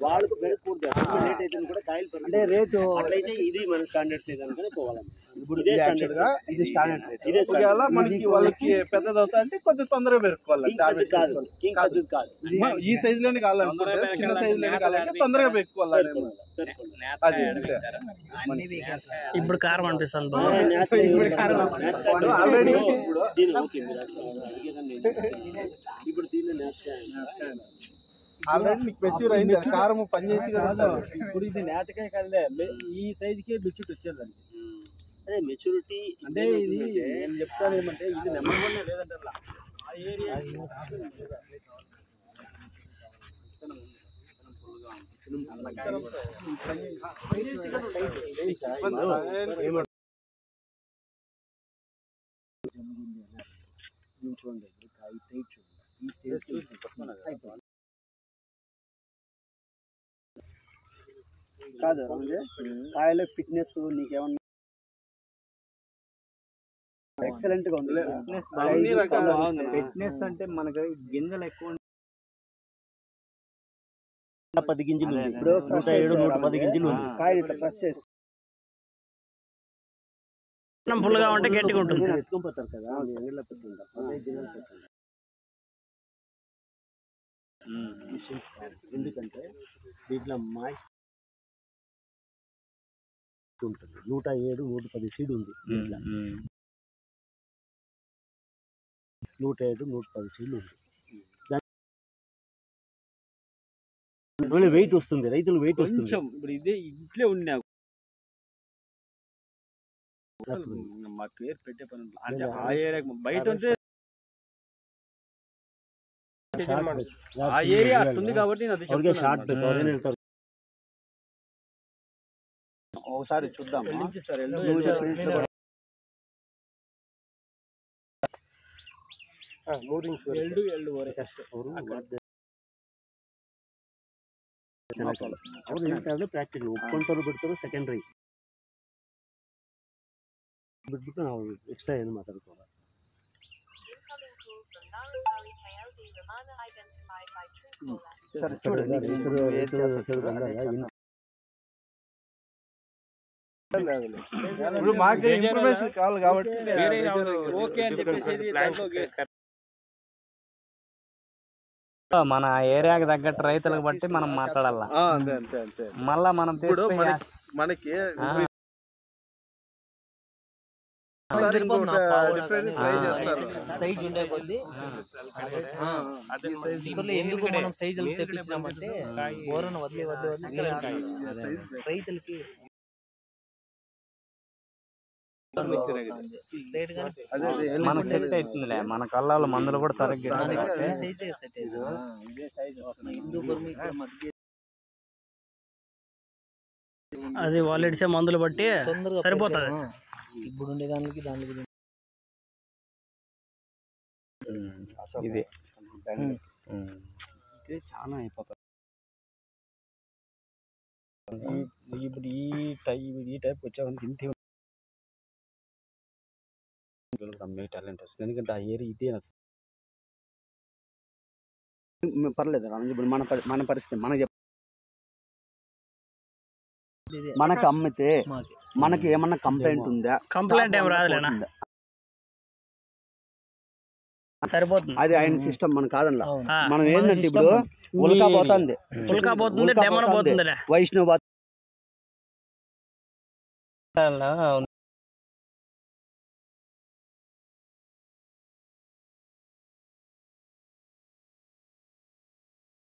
వాళ్ళకు పెరగకూడదు రేట్ అయితే కూడా కాయలు అంటే రేటు అట్లయితే ఇది మన స్టాండర్డ్ సైజ్ అనుకుని పోవాలి. ఇప్పుడు ఇదే స్టాండర్డ్ గా ఇది స్టాండర్డ్ రేట్. ఇదే ఒకవేళ మనకి వాళ్ళకి పెద్దది అవుతా అంటే కొంచెం తొందరగా పెరుక్కోవాలి. కాదు ఈ సైజ్ లోనే కావాలనుకుంటే చిన్న సైజ్ లోనే కావాలంటే తొందరగా పెరుక్కోవాలి. ఇప్పుడు కారం అనిపిస్తుంది ఆల్రెడీ ఇప్పుడు ఆల్రెడీ మీకు మెచ్యూర్ అయింది కారం పనిచేసి కదా. ఇప్పుడు ఇది నేతకాయ కదలే ఈ సైజుకే మెచ్యూరిటీ వచ్చేదండి. అదే మెచ్యూరిటీ అంటే ఇది నేను చెప్తాను ఏమంటే ఇది నెంబర్ 1 లేదంటే ఆ ఏరియా కాదు కాయల ఫిట్నెస్ నీకేమన్నా ఎక్సలెంట్ గా ఉంది. ఫిట్నెస్ అంటే మనకి గింజలు ఎక్కువ 10 గింజలు ఉంది. ఇప్పుడు 110 గింజలు ఉంది. కాయలు ఇట్లా ఫ్రెష్ చేస్తే ఫుల్ గా ఉంటే గట్టిగా ఉంటుంది. ఎత్తుకొని కదా ఎండలో పెట్టుకుంటారు. ఎందుకంటే దీంట్లో మాయిస్ ఉంటుంది. 107, 110 సీడ్ ఉంది. 107, 110 సీడ్లు ఉంది. వెయిట్ వస్తుంది, రైతులు వెయిట్ వస్తుంది. ఇప్పుడు ఇదే ఇంట్లో ఉన్నా మా పేరు పెట్టే పని అంటే ఆ ఏరియా బయట ఉంటే ఆ ఏరియా అట్టుంది కాబట్టి ఒకసారి చూద్దాం. ಪ್ರಾಕ್ಟಿಕಲ್ ಒಪ್ಕೊಂತವ್ರು ಬಿಡ್ತಾರೆ ಸೆಕೆಂಡ್ರಿ ಬಿಟ್ಬಿಟ್ಟು ನಾವು ಎಕ್ಸ್ಟ್ರಾ ಏನು ಮಾತಾಡ್ಕೋಲ್ಲ. ಸರ್ చూడండి ఇప్పుడు మాకు ఇన్ఫర్మేషన్ కావాలి కాబట్టి ఓకే అని చెప్పేసి మన ఏరియాకి తగ్గట్టు రైతులకు బట్టి మనం మాట్లాడాల. అంతే అంతే అంతే. మళ్ళా మనం మనకి సైజ్ ఉండే కొద్ది ఎందుకు మనం సైజులు తెప్పించినామంటే బోరను వదిలి రైతులకి మనకు సెట్ అవుతుందిలే. మన కళ్ళలో మందులు కూడా తరగ్గా అది వాళ్ళు ఇచ్చే మందులు బట్టి సరిపోతుంది. ఇప్పుడు ఉండేదానికి దానికి ఇది చాలా అయిపోతుంది. ఇప్పుడు ఈ టైప్ వచ్చామని ఇంతే అమ్మే టాలెంట్ వస్తుంది. ఎందుకంటే ఆ ఏరియా ఇదే పర్లేదు. ఇప్పుడు మన పరిస్థితి మనకు అమ్మితే మనకి ఏమన్నా కంప్లైంట్ ఉందా? కంప్లైంట్ ఏం రాదులేనా, సరిపోతుంది. అది ఆయన సిస్టమ్ మన కాదనలా. మనం ఏంటంటే ఇప్పుడు ఉల్కా పోతుంది, డెమన్ పోతుంది, వైష్ణవ్